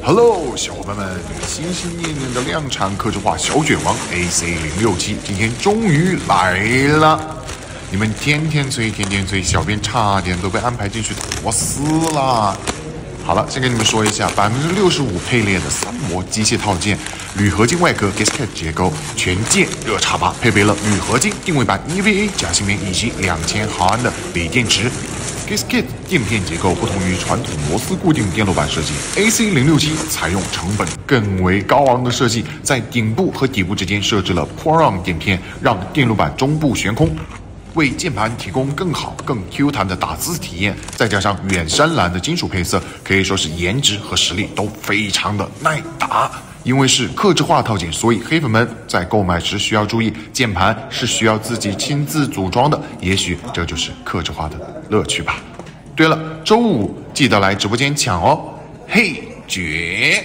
Hello， 小伙伴们，心心念念的量产客制化小卷王 AC067今天终于来了。你们天天催，小编差点都被安排进去螺丝了。好了，先跟你们说一下，65%配列的三模机械套件，铝合金外壳 gasket 结构，全件热插拔，配备了铝合金定位板 EVA 夹芯面以及2000毫安的锂电池。gasket 垫片结构不同于传统螺丝固定电路板设计 ，AC067采用成本更为高昂的设计，在顶部和底部之间设置了 Pour-on 垫片，让电路板中部悬空。为键盘提供更好、更 Q 弹的打字体验，再加上远山蓝的金属配色，可以说是颜值和实力都非常的耐打。因为是客制化套件，所以黑粉们在购买时需要注意，键盘是需要自己亲自组装的，也许这就是客制化的乐趣吧。对了，周五记得来直播间抢哦，嘿绝！